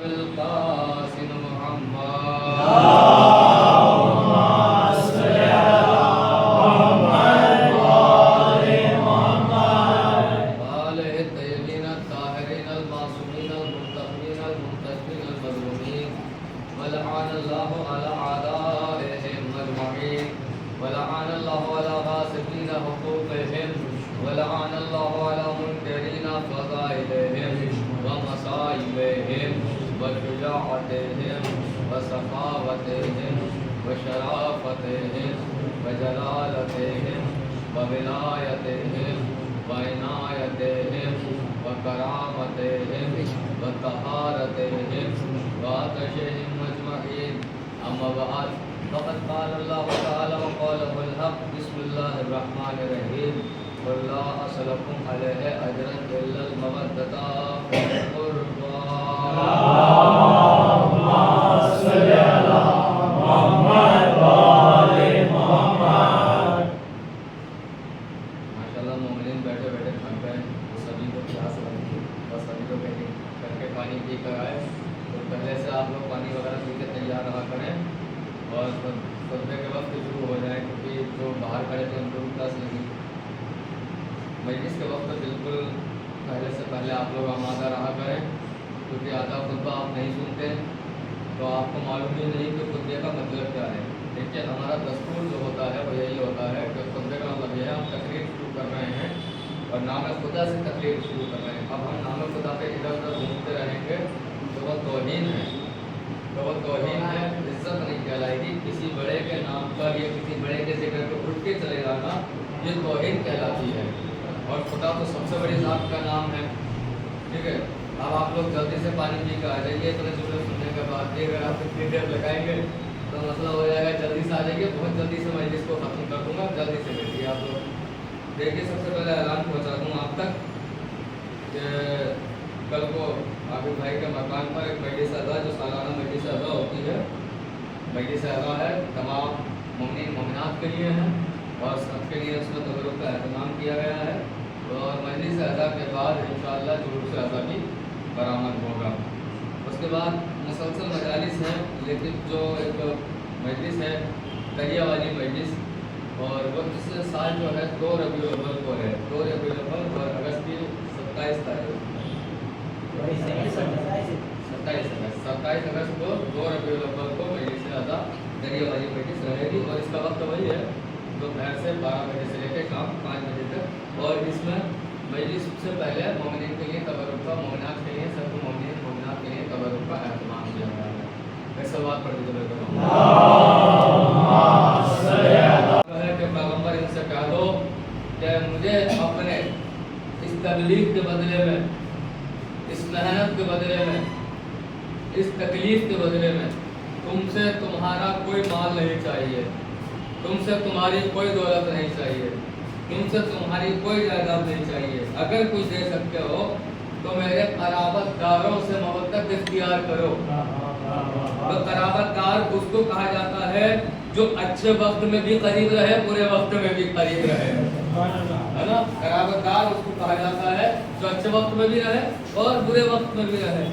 القاسم محمد آلہ الطیبین الطاہرین المعصومین المنتقمین المنتجبین المظلومین ولعن اللہ علی اعدائہم اجمعین ولعن اللہ علی غاصبین حقوقہم ولعن اللہ علی منکرین فضائلہم ومصائبہم وشجاعتہم وسخاوتہم وشرافتہم وجلالتہم وولایتہم وعنایتہم وکرامتہم وطہارتہم وعطشہم اجمعین اما بعد فقد قال اللہ تعالی وقوله الحق بسم اللہ الرحمن الرحیم قل لا أسألكم عليه أجرا إلا المودة في القربى ماشاءاللہ مومنین بیٹھے بیٹھے تھک گئے تو سبھی کو پیاس لگی اور سبھی کو کہیں کر کے پانی پی کر آئے تو پہلے سے آپ لوگ پانی وغیرہ پی کے تیار رہا کریں اور خطبے کے وقت شروع ہو جائیں کیونکہ جو باہر کھڑے تھے ان کو بھی پیاس لگی مجلس کے وقت بالکل پہلے سے پہلے آپ لوگ آمادہ رہا کریں کیونکہ آدھا خطبہ آپ نہیں سنتے تو آپ کو معلوم ہی نہیں کہ خطبے کا مطلب کیا ہے دیکھیے ہمارا دستور جو ہوتا ہے وہ یہی ہوتا ہے کہ خطبے کا مطلب یہ ہے ہم تقریر شروع کر رہے ہیں اور نام خدا سے تقریر شروع کر رہے ہیں اب ہم نام خدا پہ ادھر ادھر گھومتے رہیں گے تو وہ توہین ہے عزت نہیں کہلائے گی کسی بڑے کے نام پر یا کسی بڑے کے ذکر پہ اٹھ کے چلے جانا یہ توہین کہلاتی ہے اور خدا تو سب سے بڑی ذات کا نام ہے ٹھیک ہے اب آپ لوگ جلدی سے پانی پی کے آ جائیے اتنے جملے سننے کے بعد اگر آپ اتنی دیر لگائیں گے تو مسئلہ ہو جائے گا جلدی سے آ جائیے بہت جلدی سے میں اس کو ختم کر دوں گا جلدی سے بیٹھیے آپ لوگ دیکھیے سب سے پہلے اعلان پہنچا دوں آپ تک کہ کل کو عابد بھائی کے مکان پر ایک مجلس اعضاء جو سالانہ مجلس اعضاء ہوتی ہے مجلس اعضاء ہے تمام مومنین مومنات کے لیے ہیں اور سب کے لیے اس میں تبرک کا اہتمام کیا گیا ہے اور مجلس اعضاء کے بعد انشاءاللہ جلوس اعضاء کی برآمد ہوگا اس کے بعد مسلسل مجالس ہیں لیکن جو ایک مجلس ہے دریا والی مجلس اور وہ اس سال جو ہے 2 ربیع الاول کو ہے 2 ربیع الاول اور اگست کی 27 تاریخ 27 اگست کو 2 ربیع الاول کو مجلس اعضاء دریا والی مجلس رہے گی اور اس کا وقت وہی ہے دوپہر سے 12 بجے سے لے کے شام 5 بجے تک اور اس میں مجلس سے پہلے مومنین کے لیے تبرک کا مومنات کے لیے سب مومنین مومنات کے لیے تبرک کا اہتمام کیا گیا ہے ایسا بات پڑھ دیجیے کہ پیغمبر ان سے کہہ دو کہ مجھے اپنے اس تکلیف کے بدلے میں اس محنت کے بدلے میں اس تکلیف کے بدلے میں تم سے تمہارا کوئی مال نہیں چاہیے تم سے تمہاری کوئی دولت نہیں چاہیے تم سے تمہاری کوئی جائیداد نہیں چاہیے اگر کچھ دے سکتے ہو تو میرے قرابت داروں سے مودت اختیار کرو تو قرابت دار اس کو کہا جاتا ہے جو اچھے وقت میں بھی قریب رہے برے وقت میں بھی قریب رہے ہے نا قرابت دار اس کو کہا جاتا ہے جو اچھے وقت میں بھی رہے اور برے وقت میں بھی رہے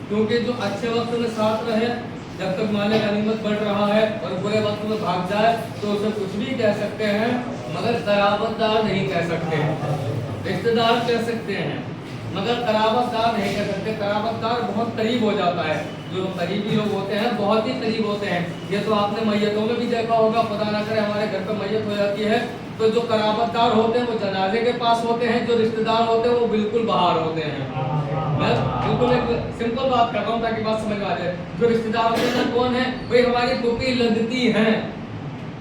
کیونکہ جو اچھے وقت میں ساتھ رہے جب تک مال غنیمت بڑھ رہا ہے اور برے وقت میں بھاگ جائے تو اسے کچھ بھی کہہ سکتے ہیں مگر قرابت دار نہیں کہہ سکتے رشتہ دار کہہ سکتے ہیں مگر قرابت دار نہیں کہہ سکتے قرابت دار بہت قریب ہو جاتا ہے جو قریبی لوگ ہوتے ہیں بہت ہی قریب ہوتے ہیں یہ تو آپ نے میتوں میں بھی دیکھا ہوگا خدا نہ کرے ہمارے گھر پہ میت ہو جاتی ہے تو جو قرابت دار ہوتے ہیں وہ جنازے کے پاس ہوتے ہیں جو رشتہ دار ہوتے ہیں وہ بالکل باہر ہوتے ہیں میں بالکل ایک سمپل بات کر رہا ہوں تاکہ بات سمجھ میں آ جائے جو رشتہ دار ہوتے ہیں کون ہیں وہی ہماری پھوپھی لگتی ہیں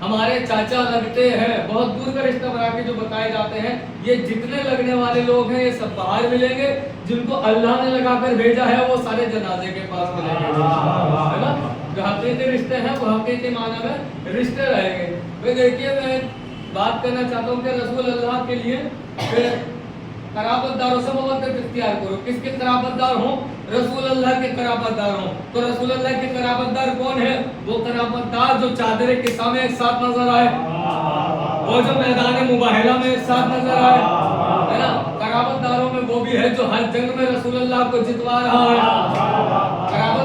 ہمارے چاچا لگتے ہیں بہت دور کا رشتہ بنا کے جو بتائے جاتے ہیں یہ جتنے لگنے والے لوگ ہیں یہ سب باہر ملیں گے جن کو اللہ نے لگا کر بھیجا ہے وہ سارے جنازے کے پاس ملیں گے ہے نا جو حقیقی رشتے ہیں وہ حقیقی معنی میں رشتے رہیں گے وہ دیکھیے میں بات کرنا چاہتا ہوں کہ رسول اللہ کے لیے قرابت داروں سے مودت اختیار کرو کس کے قرابت دار ہوں رسول اللہ کے قرابت دار ہوں تو رسول اللہ کے قرابت دار کون ہے وہ قرابت دار جو چادر کے سامنے ایک ساتھ نظر آئے وہ جو میدان مباہلہ میں ایک ساتھ نظر آئے ہے نا قرابت داروں میں وہ بھی ہے جو ہر جنگ میں رسول اللہ کو جتوا رہا ہے قرابت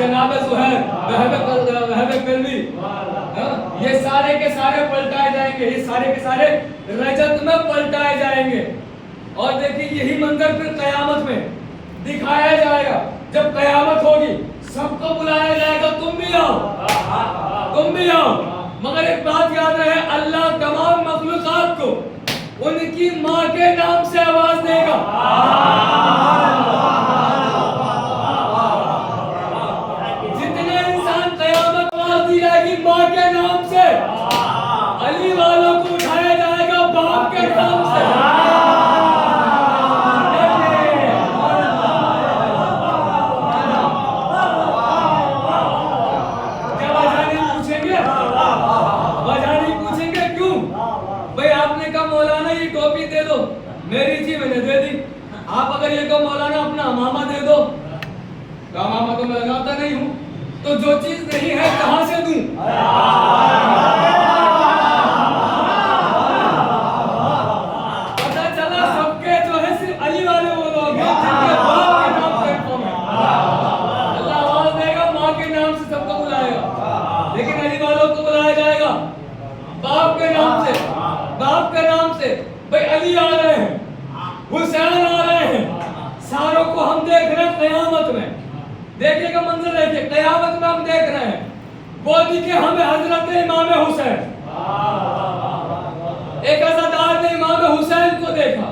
جناب زہیر، وہب کلبی، یہ سارے کے سارے پلٹائے جائیں گے، یہ سارے کے سارے رجت میں پلٹائے جائیں گے. اور دیکھیں یہی منظر پھر قیامت میں دکھایا جائے گا. جب قیامت ہوگی سب کو بلایا جائے گا، تم بھی آؤ، تم بھی آؤ. مگر ایک بات یاد رہے، اللہ تمام مخلوقات کو ان کی ماں کے نام سے آواز دے گا. جتنے انسان قیامت آواز دی جائے گی ماں کے نام سے، علی والوں کو اٹھایا جائے گا باپ کے نام سے. میری تھی میں نے دے دی. آپ اگر یہ کہو مولانا اپنا امامہ دے دو، تو امامہ تو میں لگاتا نہیں ہوں، تو جو چیز نہیں ہے کہاں سے دوں؟ پتہ چلا سب کے جو ہے صرف علی والے وہ لوگ ہیں جن کے باپ کے نام پہ قوم ہے. اللہ آواز دے گا ماں کے نام سے سب کو بلائے گا، لیکن علی والوں کو بلایا جائے گا باپ کے نام سے. باپ کے نام سے بھئی علی آ رہے ہیں، حسین آ رہے ہیں، ساروں کو ہم دیکھ رہے ہیں قیامت میں. دیکھنے کا منظر دیکھیں، قیامت میں ہم دیکھ رہے ہیں گودی کے ہمیں حضرت امام حسین. ایک عزادار نے امام حسین کو دیکھا،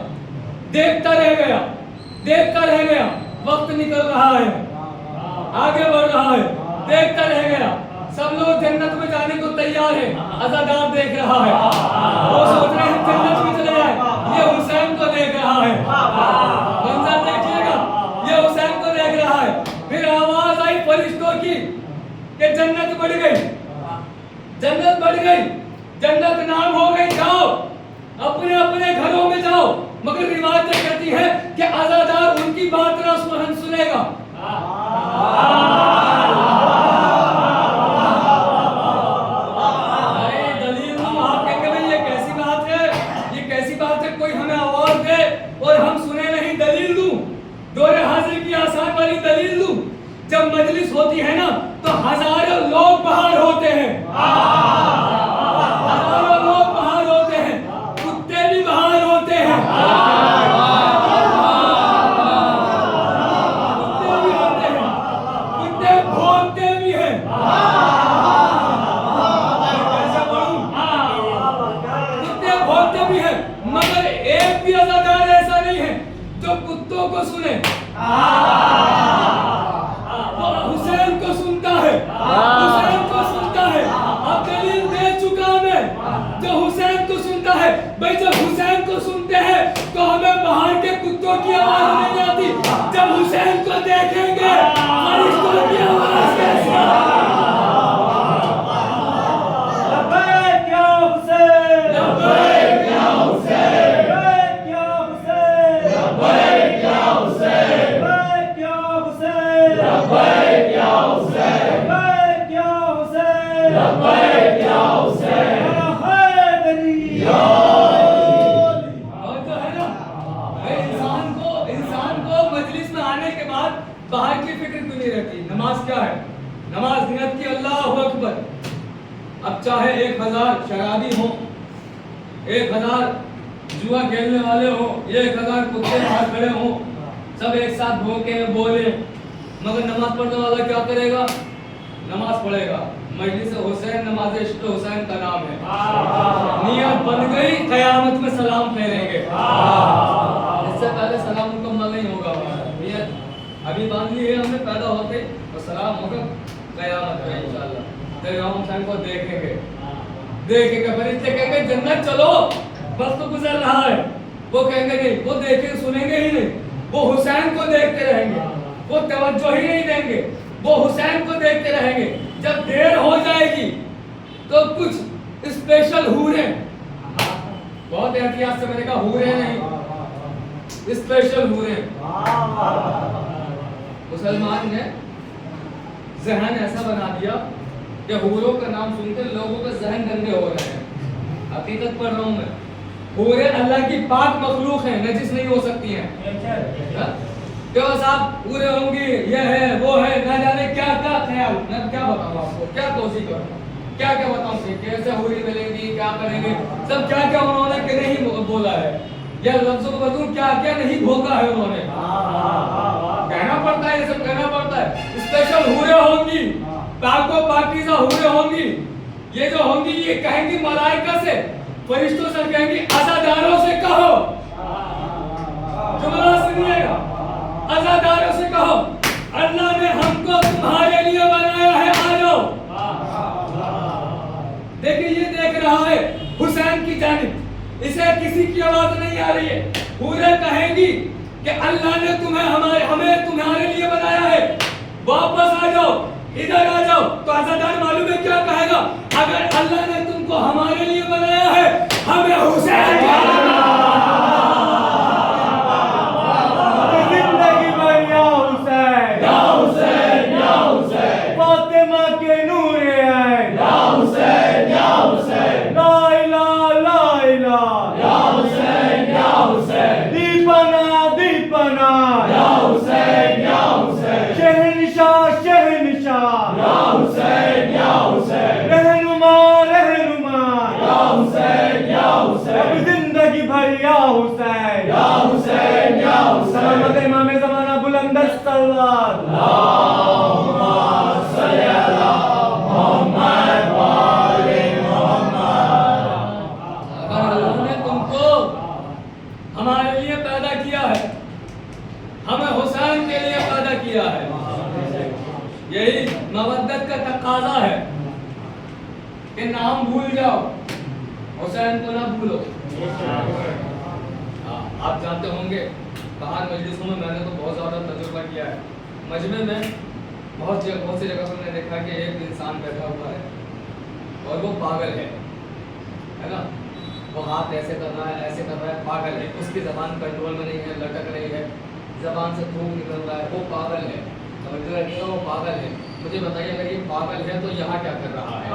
دیکھتا رہ گیا، دیکھتا رہ گیا. وقت نکل رہا ہے، آگے بڑھ رہا ہے، دیکھتا رہ گیا. سب لوگ جنت میں جانے کو تیار ہیں، عزادار دیکھ رہا ہے، وہ سوچ رہے ہیں جنت میں چلے جائیں. یہ حسین کو دیکھ رہا ہے، منظر دیکھیے گا، یہ حسین کو دیکھ رہا ہے. پھر آواز آئی فرشتوں کی کہ جنت بڑھ گئی، جنت بڑھ گئی، جنت نام ہو گئی، جاؤ اپنے اپنے گھروں میں جاؤ. مگر روایت کہتی ہے کہ عزادار ان کی بات نہ سنے گا. کوئی ہمیں آواز دے اور ہم سنے نہیں، دلیل دوں، دور حاضر کی آسان والی دلیل دوں. جب مجلس ہوتی ہے نا تو ہزاروں لوگ باہر ہوتے ہیں، ہزاروں لوگ باہر ہوتے ہیں، کتے بھی باہر ہوتے ہیں، کتے بھی ہوتے ہیں، کتے بھونکتے بھی ہیں. کتے بھونکتے بھی ہیں، مگر ایک بھی عزادار ایسا نہیں ہے جو کتوں کو سنے. وہ حسین کو سنتا ہے، حسین کو سنتا ہے. اب دلیل دے چکا میں، جو حسین کو سنتا ہے. بھئی جب حسین کو سنتے ہیں تو ہمیں باہر کے کتوں کی آواز نہیں آتی. جب حسین کو دیکھیں گے فرشتوں کی آواز کیسی آتی؟ لبیک یا حسین، لبیک یا حسین، لبیک یا حسین، لبیک یا حسین، لبیک یا حسین، لبیک یا حسین، لبیک یا حسین، لبیک یا حسین، یا حیدری یا علی. اور جو ہے نا انسان کو مجلس میں آنے کے بعد باہر کی فکر کیوں نہیں رہتی؟ نماز کیا ہے؟ نماز نیت کی اللہ اکبر. اب چاہے 1000 شرابی ہوں، 1000 جوا کھیلنے والے ہوں، 1000 کتے باہر کھڑے ہوں، سب ایک ساتھ بھونکے بولے، مگر نماز پڑھنے والا کیا کرے گا؟ نماز پڑھے گا. مجلس حسین نماز عشق حسین کا نام ہے. نیت بن گئی، قیامت میں سلام پھیریں گے. اس سے پہلے سلام مکمل نہیں ہوگا. نیت ابھی باندھ لی ہے ہم نے پیدا ہوتے، اور سلام ہوگا قیامت میں انشاءاللہ. پھر امام حسین کو دیکھیں گے، دیکھیں گے فرشتے کہیں گے جنت چلو، وقت گزر رہا ہے. وہ کہیں گے نہیں، وہ دیکھیں سنیں گے ہی نہیں، وہ حسین کو دیکھتے رہیں گے، وہ توجہ ہی نہیں دیں گے، وہ حسین کو دیکھتے رہیں گے. جب دیر ہو جائے گی تو کچھ اسپیشل حوریں، بہت احتیاط سے میں نے کہا حوریں نہیں، اسپیشل حوریں. مسلمان نے ذہن ایسا بنا دیا کہ حوروں کا نام سن کے لوگوں کے ذہن گندے ہو رہے ہیں. حقیقت پڑھ رہا ہوں میں. حوریں اللہ کی پاک مخلوق ہیں، نجس نہیں ہو سکتی ہیں. کہ وہ صاحب پورے ہوں گی، یہ ہے وہ ہے، نہ جانے کیا کیا خیال. میں کیا بتاؤں آپ کو، کیا توصیف کروں، کیا کیا بتاؤں کہ کیسے ہوئی ملیں گی، کیا کریں گے، سب کیا کیا انہوں نے کہ نہیں بولا ہے، یا لفظوں کو بتاؤں کیا کیا نہیں بھوکا ہے انہوں نے. کہنا پڑتا ہے، یہ سب کہنا پڑتا ہے. اسپیشل حوریں ہوں گی، پاک و پاکیزہ حوریں ہوں گی. یہ جو ہوں گی یہ کہیں گی ملائکہ سے، فرشتوں سے کہیں گی عزاداروں سے کہو. جملہ سنیے گا، عزاداروں سے کہو اللہ نے ہم کو تمہارے لیے بنایا ہے، آ جاؤ. دیکھیں یہ دیکھ رہا ہے حسین کی جانب، اسے کسی کی آواز نہیں آ رہی ہے. حوریں کہیں گی کہ اللہ نے ہمیں تمہارے لیے بنایا ہے، واپس آ جاؤ، ادھر آ جاؤ. تو عزادار معلوم ہے کیا کہے گا، اگر اللہ نے تم کو ہمارے لیے بنایا ہے، ہمیں حسین زندگی بھر یا حسین، یا حسین یا حسین، فاطمہ کے نور عین، یا حسین یا حسین، لا الہ لا الہ، یا حسین یا حسین، دیپنا دیپنا، یا حسین یا حسین، شہنشاہ شہنشاہ، یا حسین یا حسین، رہنما رہنما، یا حسین یا حسین، اب زندگی بھر یا حسین. یا حسین یا حسین. سلامت امام زمانہ بلند الصلوات. اللہم صلی علی محمد و آل محمد. اگر اللہ نے تم کو ہمارے لیے پیدا کیا ہے، ہمیں حسین کے لیے پیدا کیا ہے، یہی مودت کا تقاضا ہے کہ نام بھول جاؤ، حسین کو نہ بھولو. آپ جانتے ہوں گے باہر مجلسوں میں نے تو بہت زیادہ تجربہ کیا ہے. مجمع میں بہت سی جگہ پر میں نے دیکھا کہ ایک انسان بیٹھا ہوا ہے اور وہ پاگل ہے نا. وہ ہاتھ ایسے کر رہا ہے، ایسے کر رہا ہے، پاگل ہے. اس کی زبان کنٹرول میں نہیں ہے، لٹک رہی ہے، زبان سے تھوک نکل رہا ہے. وہ پاگل ہے، وہ پاگل ہے. مجھے بتائیے اگر یہ پاگل ہے تو یہاں کیا کر رہا ہے؟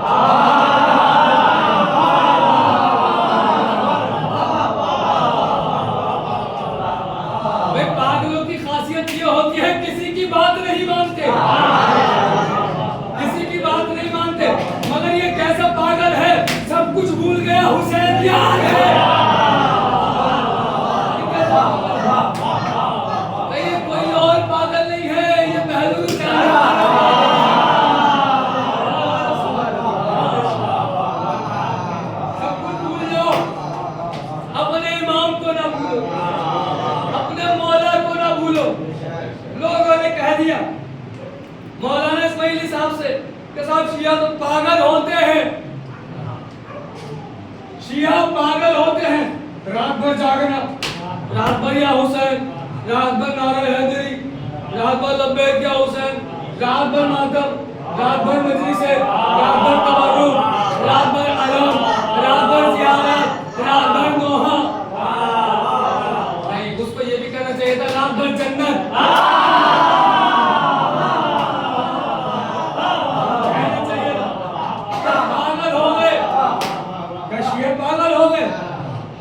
پاگلوں کی خاصیت یہ ہوتی ہے کسی کی بات نہیں مانتے، کسی کی بات نہیں مانتے. مگر یہ کیسا پاگل ہے، سب کچھ بھول گیا، حسین یاد ہے. یہ کوئی اور پاگل نہیں ہے، یہ بہلول سب کچھ بھول جاؤ، اپنے امام کو نہ بھولو، اپنے مولا کو نہ بھولو. لوگوں نے کہہ دیا مولانا اسماعیلی صاحب سے کہ صاحب شیعہ تو پاگل ہوتے ہیں، شیعہ پاگل ہوتے ہیں. رات بھر جاگنا، رات بھر یا حسین، رات بھر نعرہ حیدری، رات بھر لبیک یا حسین، رات بھر ماتم، رات بھر مجلسیں، رات بھر تبرک، رات بھر علم، رات بھر زیارت، رات بھر نوحہ. نہیں، اس کو یہ بھی کہنا چاہیے تھا رات بھر جنت. کہنا چاہیے تھا پاگل ہو گئے. کیا شیعہ پاگل ہو گئے؟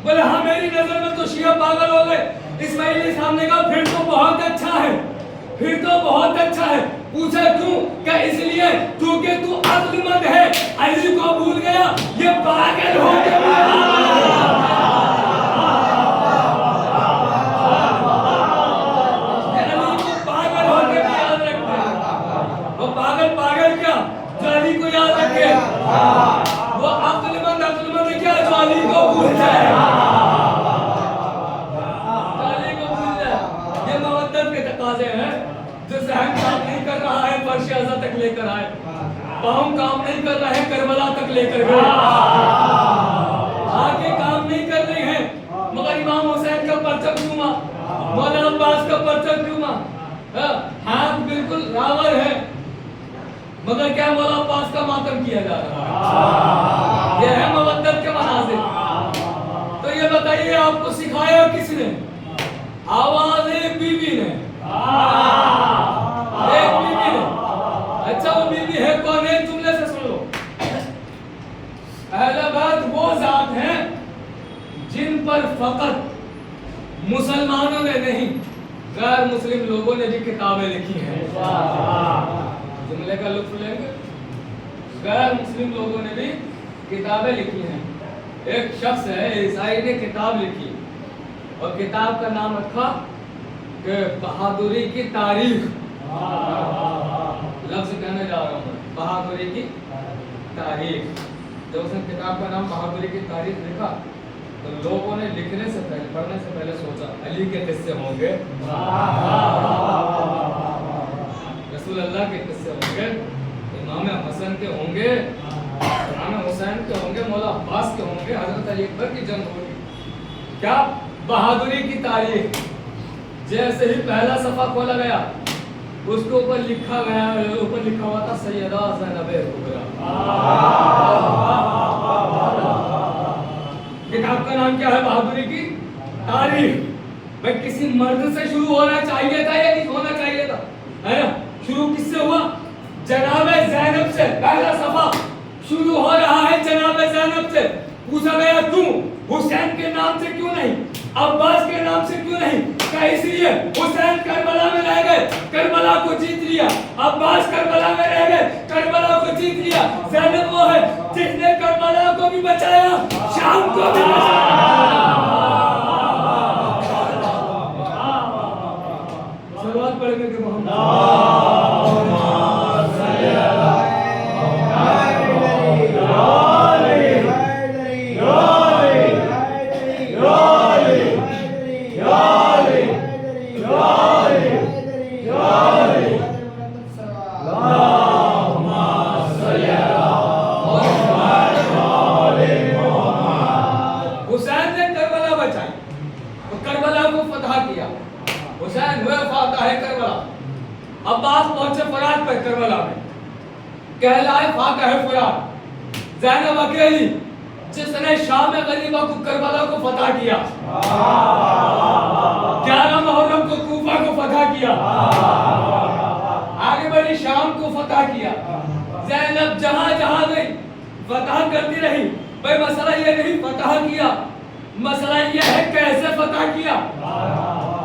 بولے ہاں میری نظر میں تو شیعہ پاگل ہو گئے. اسماعیلی صاحب نے کہا پھر تو بہت اچھا ہے، پھر تو بہت اچھا ہے. پوچھا کیوں؟ کہ اس لیے کیونکہ تو عقل مند ہے، علی کو بھول گیا، یہ پاگل ہو گیا. پاگل کیا جو علی کو یاد رکھے، وہ عقل مند کیا جو علی کو بھول جائے، علی کو بھول جائے. یہ مودت کے تقاضے ہیں. جو ذہن کام نہیں کر رہا ہے فرش اعظم تک لے کر آئے، پاؤں کام نہیں کر رہا ہے کربلا تک لے کر گئے، آنکھیں کام نہیں کر رہی ہیں مگر امام حسین کا پرچم چوما، مولانا عباس کا پرچم چوما، ہاتھ بالکل راور ہے مگر کیا مولا عباس کا ماتم کیا جا رہا ہے. یہ ہے مودت کے مناظر. تو یہ بتائیے آپ کو سکھایا کس نے؟ آواز ایک بی بی نے، ایک بی بی نے. اچھا وہ بی بی ہے کون؟ ایک جملے سے سن لو. اہل بیت وہ ذات ہیں جن پر فقط مسلمانوں نے نہیں غیر مسلم لوگوں نے بھی کتابیں لکھی ہیں. جملے کا لطف لیں گے. غیر مسلم لوگوں نے بھی کتابیں لکھی ہیں. ایک شخص ہے عیسائی نے کتاب لکھی اور کتاب کا نام رکھا کہ بہادری کی تاریخ. لفظ کہنے جا رہا ہوں بہادری کی تاریخ. جب اس نے کتاب کا نام بہادری کی تاریخ لکھا تو لوگوں نے لکھنے سے پہلے پڑھنے سے پہلے سوچا علی کے قصے ہوں گے, رسول اللہ کے قصے ہوں گے, امام حسن کے ہوں گے, امام حسین کے ہوں گے, مولا عباس کے ہوں گے, حضرت علی اکبر کی جنگ ہوگی. کیا بہادری کی تاریخ. جیسے ہی پہلا صفحہ کھولا گیا اس کے اوپر لکھا گیا, اوپر لکھا ہوا تھا سیدہ زینب کبریٰ. کتاب کا نام کیا ہے؟ بہادری کی تاریخ. بھائی کسی مرد سے شروع ہونا چاہیے تھا یا نہیں ہونا چاہیے تھا؟ ہے نا. شروع کس سے ہوا؟ جناب زینب سے. پہلا صفحہ شروع ہو رہا ہے جناب زینب سے. پوچھا گیا کیوں؟ حسین کے نام سے کیوں نہیں, عباس کے نام سے کیوں نہیں؟ کہ اس لیے حسین کربلا میں رہ گئے, کربلا کو جیت لیا. عباس کربلا میں رہ گئے, کربلا کو جیت لیا. زینب وہ ہے جس نے کربلا کو بھی بچایا, شام کو بھی بچایا. صلوات پڑھیں گے کہ محمد عباس پہنچے فرات پہ, کربلا میں کہلائے فاتح فرات. زینب اکیلی جس نے شام غریبہ کو کربلا کو فتح کیا, 11 محرم کو کوفہ کو فتح کیا, آگے بڑھی شام کو فتح کیا. زینب جہاں جہاں گئی فتح کرتی رہی. بھائی مسئلہ یہ نہیں فتح کیا, مسئلہ یہ ہے کیسے فتح کیا.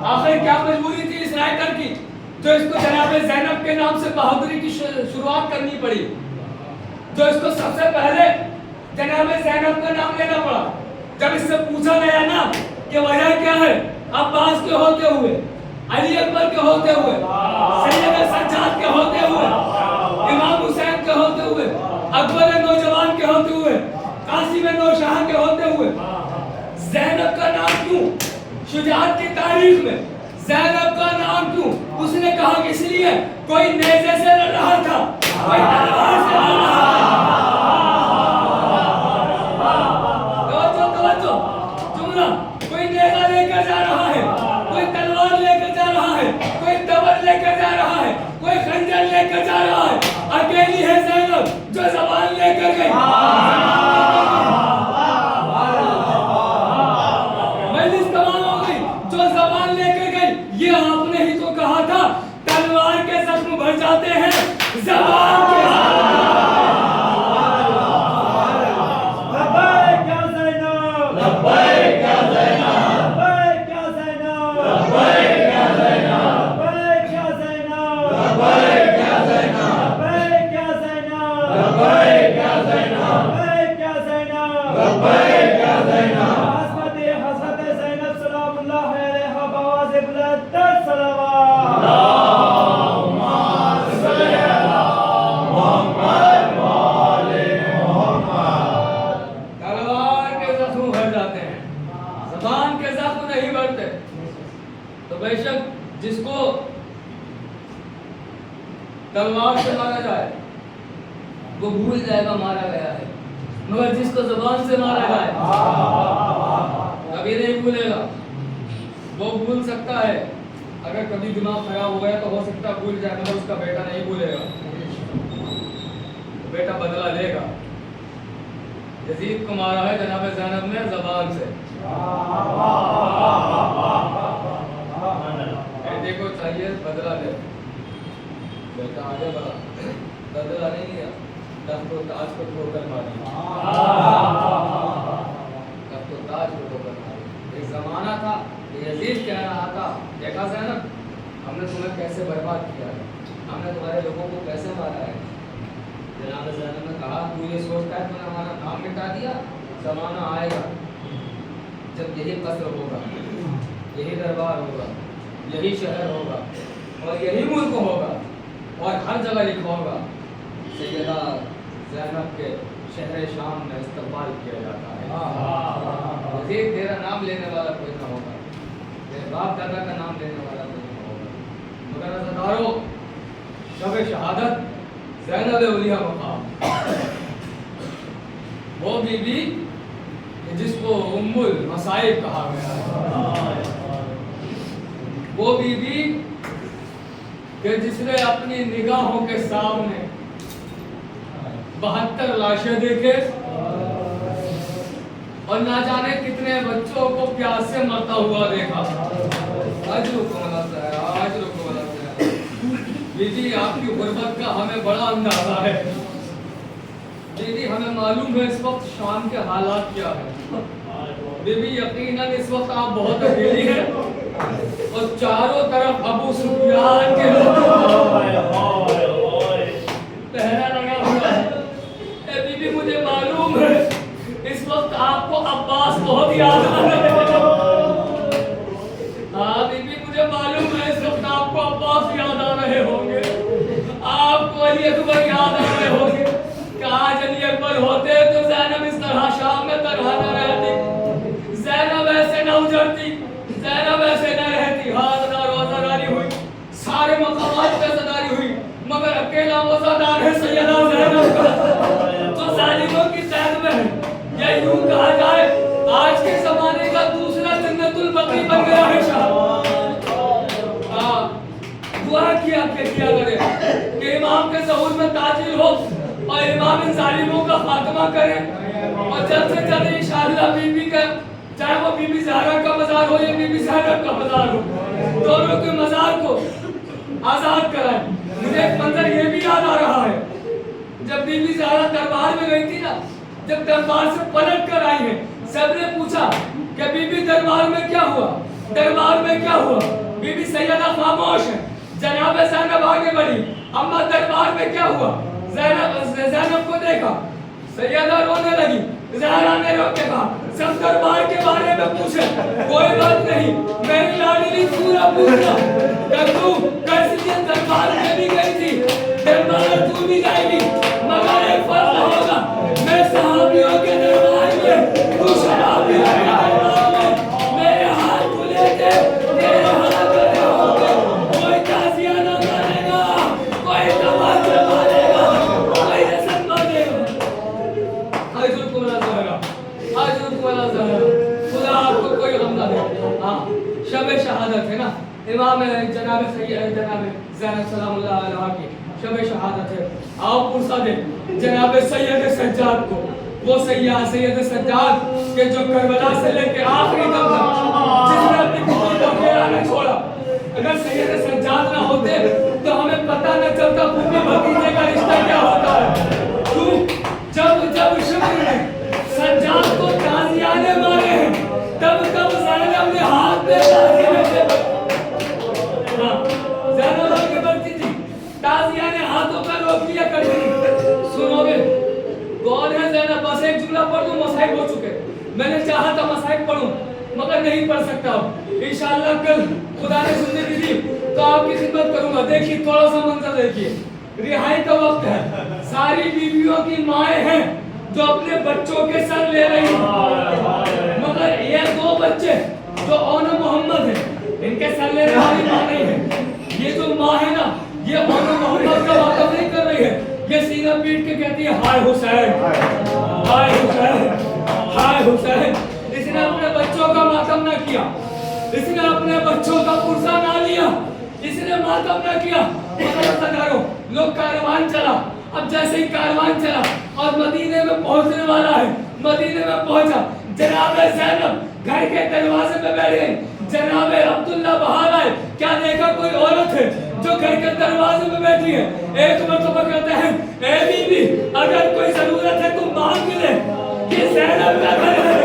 آخر کیا مجبوری تھی اس رائٹر کی جو اس کو جناب زینب کے نام سے بہادری کی شروعات کرنی پڑی, جو اس کو سب سے پہلے جناب زینب کا نام لینا پڑا. جب اس سے پوچھا گیا نا کہ وجہ کیا ہے, عباس کے ہوتے ہوئے, علی اکبر کے ہوتے ہوئے, سید سجاد کے ہوتے ہوئے, امام حسین کے ہوتے ہوئے, اکبر نوجوان کے ہوتے ہوئے, قاسم نوشاہ کے ہوتے ہوئے, زینب کا نام کیوں شجاعت کی تاریخ میں زینب کا نام کیوں؟ اس نے کہا کہ اس لیے کوئی نیزے سے لڑ رہا تھا, کوئی تلوار سے لڑ رہا تھا. جملہ کوئی نیزہ لے کر جا رہا ہے, کوئی تلوار لے کر جا رہا ہے, کوئی تبر لے کر جا رہا ہے, کوئی خنجر لے کر جا رہا ہے. اکیلی ہے زینب جو زبان لے کر گئی. مجلس تمام ہو گئی, جو زبان لے کر گئی. یہ آپ نے ہی تو کہا تھا تلوار کے زخم بھر جاتے ہیں, زبان کے جس کو تلوار سے مارا جائے وہ بھول جائے گا مارا گیا ہے, مگر جس کو زبان سے مارا جائے کبھی نہیں بھولے گا. وہ بھول سکتا ہے, اگر کبھی دماغ خراب ہو گیا تو ہو سکتا ہے بھول جائے, مگر اس کا بیٹا نہیں بھولے گا, بیٹا بدلہ لے گا. یزید کو مارا ہے جناب زینب نے زبان سے. دیکھو چاہیے بدلہ لے, بیٹا آگے بڑھا, بدلہ نہیں لیا, تخت و تاج کو چھوڑ کر ماری, تخت و تاج کو چھوڑ کر ماری. ایک زمانہ تھا یزید کہہ رہا تھا, دیکھا زینب ہم نے تمہیں کیسے برباد کیا ہے، ہم نے تمہارے لوگوں کو کیسے مارا ہے۔ جناب زینب نے کہا تو یہ سوچتا ہے تو نے ہمارا نام مٹا دیا، زمانہ آئے گا جب یہی قصر ہوگا، یہی دربار ہوگا، یہی شہر ہوگا اور یہی ملک ہوگا اور ہر جگہ لکھا ہوگا سیدہ زینب کے شہر شام میں استقبال کیا جاتا ہے۔ مزید تیرا نام لینے والا کوئی نہ ہوگا، تیرے باپ دادا کا نام لینے والا کوئی نہ ہوگا، مگر عزادارو شب شہادت زینب اولیاء مقام وہ بی بی جس کو ام المصائب کہا گیا ہے، وہ بی بی کہ جس نے اپنی نگاہوں کے سامنے 72 لاشیں دیکھے اور نہ جانے کتنے بچوں کو پیاس سے مرتا ہوا دیکھا۔ آج رکو ملتا ہے، آج رکو ملتا ہے۔ بیوی آپ کی غربت کا ہمیں بڑا اندازہ ہے، بیوی ہمیں معلوم ہے اس وقت شام کے حالات کیا ہے۔ بیوی یقیناً اس وقت آپ بہت اکیلی ہیں اور چاروں طرف ابو سفیان کے پہرا لگا ہوا ہے۔ اے بی بی مجھے معلوم ہے اس وقت آپ کو عباس بہت یاد آ رہے ہیں۔ ہاں بی بی مجھے معلوم ہے اس وقت آپ کو عباس یاد آ رہے ہوں گے، آپ کو علی اکبر یاد آ رہے ہوں گے کہ آج علی اکبر ہوتے تو زینب اس طرح شام میں تنہا نہ رہتی، زینب ایسے نہ اجڑتی، زینب ایسے نہ رہتی۔ حاضر روزہ ہوئی، سارے مقامات پہ زداری ہوئی، مگر اکیلا وزادار ہے سیدہ زینب کا جو ظالموں کی قید میں ہے۔ یہ یوں کہا جائے آج کے زمانے کا دوسرا جنت البقیع بن گیا ہے شاہ۔ دعا کیا کرے کہ امام کے ظہور میں تاجیل ہو اور امام ان ظالموں کا خاتمہ کرے اور جلد سے جلد انشاءاللہ بی بی کا، چاہے وہ بی بی زہرا کا مزار ہو یا بی بی زینب کا مزار ہو، دونوں کے مزار کو آزاد کرائیں۔ مجھے ایک منظر یہ بھی یاد آ رہا ہے، جب بی بی زہرا دربار میں گئی تھی نا، جب دربار سے پلٹ کر آئی ہے، سب نے پوچھا کہ بی بی دربار میں کیا ہوا، دربار میں کیا ہوا؟ بی بی سیدہ خاموش ہے۔ جناب زینب آگے بڑھی، اما دربار میں کیا ہوا؟ زینب کو دیکھا، سیدہ رونے لگی، زہرا نے رو کے کہا سب دربار کے بارے میں پوچھے، کوئی بات نہیں، میری لاڈلی پورا پوچھنا کہ تو کیسی دربار میں بھی گئی تھی، دربار تو بھی جائے گی، مگر ایک فرق ہوگا، میں صحابیوں کے دربار میں، تو شرابیوں کے دربار میں، میرے ہاتھ کو لے کے تیرے ہاتھ میں ہوں گے، کوئی تعزیہ نہ مانے گا، کوئی تبادلہ مانے گا، کوئی رسم مانے گا۔ حضور کو بلا زہرا، حضور کو بلا زہرا، خدا آپ کو کوئی غم نہ دے۔ ہاں شب شہادت ہے نا، امام جناب زینب سلام اللہ علیہ کی شب شہادت ہے، آؤ پرسا دے جناب سید سجاد کو، وہ سید سجاد کہ جو کربلا سے لے کے آخری دم تک جس نے اپنی پوری اکیلا نہ چھوڑا۔ اگر سید سجاد نہ ہوتے تو ہمیں پتہ نہ چلتا پھوپھی بھتیجے کا رشتہ کیا ہوتا ہے۔ تو جب شکر نے سجاد کو تازیہ نے مارے ہیں، تب زینب نے ہاتھ میں تازیہ نے زینب آگے بڑھتی تھی، تازیہ نے ہاتھوں پر روک لیا کرتی تھی۔ سنو گے کون ہے زینب؟ بس ایک جملہ پڑھ دوں، مصائب ہو چکے، میں نے چاہا تھا مصائب پڑھوں مگر نہیں پڑھ سکتا ہوں، انشاءاللہ کل خدا نے زندگی دی تو آپ کی خدمت کروں گا۔ دیکھیے تھوڑا سا منظر دیکھیے، رہائی کا وقت ہے، ساری بیویوں کی مائیں ہیں جو اپنے بچوں کے سر لے رہی ہیں، مگر یہ دو بچے جو اون محمد ہیں ان کے سر لینے والی ماں نہیں ہے۔ یہ جو ماں ہے نا، یہ اون محمد کا واقف نہیں کر رہی ہے، یہ سینہ پیٹ کے کہتی ہے ہائے حسین، ہائے حسین، ہائے حسین۔ اس نے اپنے بچوں کا ماتم نہ کیا، اس نے اپنے بچوں کا پرسہ نہ لیا، اس نے ماتم نہ کیا۔ لوگ کاروان چلا، اب جیسے ہی کاروان چلا اور مدینے میں پہنچنے والا ہے، مدینے میں پہنچا، جناب زینب گھر کے دروازے پہ بیٹھ گئی، جناب عبداللہ باہر آئے، کیا دیکھا کوئی عورت ہے جو گھر کے دروازے پہ بیٹھی ہے۔ ایک مرتبہ کہتے ہیں اے بی بی اگر کوئی ضرورت ہے تو مانگ لے، یہ زینب کا گھر ہے،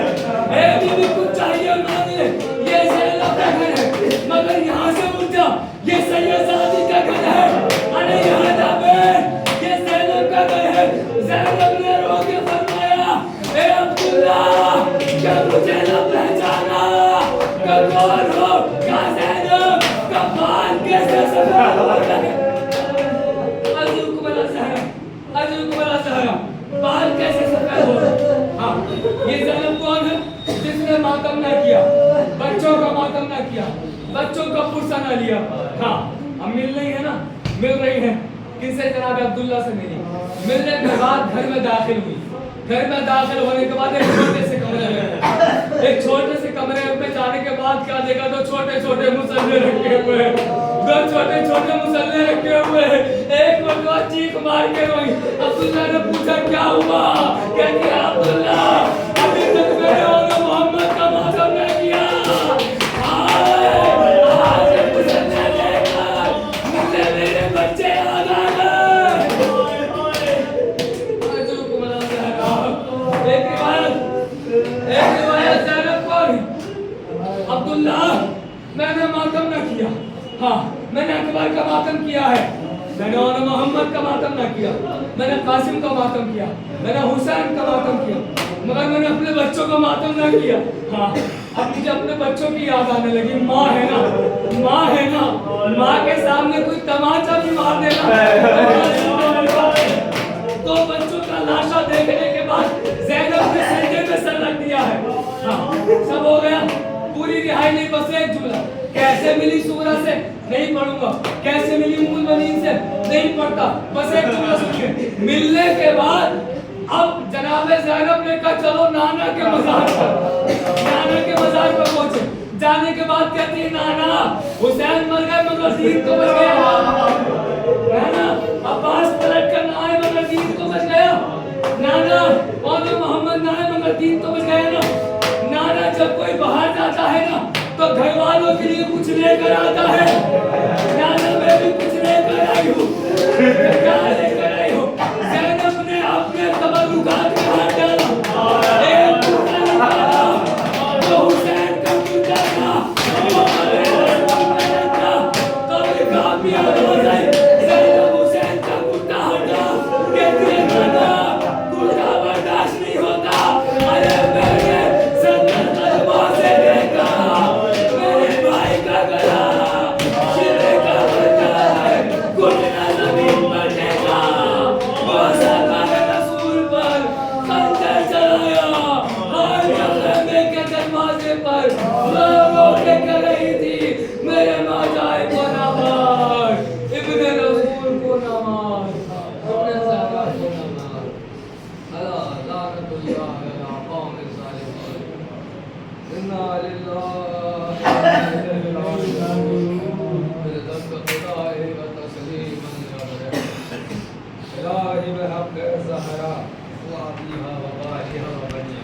اے بی بی کچھ چاہیے مانگ لے، یہ زینب کا گھر ہے، مگر یہاں سے اٹھ جا، یہ کون ہو یا زینب کا بال کیسے سفید ہو گئے؟ حضرت زہرا بال کیسے سفید ہو گئے؟ ہاں یہ زینب کون ہے جس نے ماتم نہ کیا، بچوں کا ماتم نہ کیا، بچوں کا پرسہ نہ لیا؟ ہاں اب مل رہی ہے نا، مل رہی ہے کن سے؟ جناب عبداللہ سے ملی، ملنے کے بعد گھر میں داخل ہوئی، گھر میں داخل ہونے کے بعد ایک چھوٹے سے کمرے میں، ایک چھوٹے سے کمرے میں جانے کے بعد کیا دیکھا؟ تو چھوٹے چھوٹے مسلے رکھے ہوئے، دو چھوٹے چھوٹے مسلے رکھے ہوئے، ایک مرتبہ چیخ مار کے روئی۔ عبداللہ نے پوچھا کیا ہوا؟ کہتی ہے عبداللہ ابھی تک میں نے اور محمد کا ماتم نہ کیا، آج مسلے لے کر مجھے میرے بچے یاد آ گئے۔ ایک روایت زینب کون؟ عبداللہ میں نے ماتم نہ کیا، ہاں میں نے اکبر کا ماتم کیا ہے، میں نے اور محمد کا ماتم نہ کیا، میں نے قاسم کا ماتم کیا، میں نے حسین کا ماتم کیا، مگر میں نے اپنے بچوں کا ماتم نہ کیا۔ ہاں اب مجھے اپنے بچوں کی یاد آنے لگی، ماں ہے نا، ماں ہے نا، ماں کے سامنے کوئی تماچا بھی مار دینا تو بچوں کا لاشا دیکھنے کے بعد زینب نے سجدے میں سر رکھ دیا ہے۔ ہاں سب ہو گیا، پوری رہائی نہیں، بس ایک جملہ، کیسے ملی سورہ سے نہیں پڑھوں گا، کیسے ملی ام المؤمنین سے نہیں پڑھتا، بس ایک جملہ سنیے۔ ملنے کے بعد اب جناب زینب نے کہا چلو نانا کے مزار پر، نانا کے مزار پر پہنچے، جانے کے بعد کہتی ہے نانا حسین مر گئے مگر دین تو بچ گیا، نانا عباس پلٹ کر نہ آئے مگر دین تو بچ گیا، نانا اور محمد نہ آئے مگر دین تو بچ گیا نا۔ نانا جب کوئی باہر جاتا ہے نا تو گھر والوں کے لیے کچھ لے کر آتا ہے، نانا میں بھی کچھ لے کر آئی ہوں، کیا لے کر آئی ہوں؟ زینب نے اپنے تبرکات میں ہاتھ ڈالا، ایک ٹکڑا نکالا تو حسین کا ٹکڑا تھا، وہ تو بھی کامیاب ہو گئی۔ زینب حسین کا ٹکڑا ہٹا، کہتی ہے نانا ٹکڑا برداشت نہیں ہوتا، ارے میرے سندر قدموں سے دیکھا میرے بھائی کا گلا، شیرے کا بچہ ہے گھٹنا زمین پر ٹیکا، وہ سرکار رسول پر خنجر چلایا، ہر مقدمے کے دروازے پر رو کے کہہ رہی تھی میرے ماجائے کو نہ مار، ابن رسول کو نہ مار، اپنے زہرا کو نہ مار، اللہ لعنت اللہ علی قوم الظالمین، انا للہ میرے دم کا خدا ہے و تسلیما الہی بحق زہرا و ابیہا و بالیہا و بنیہا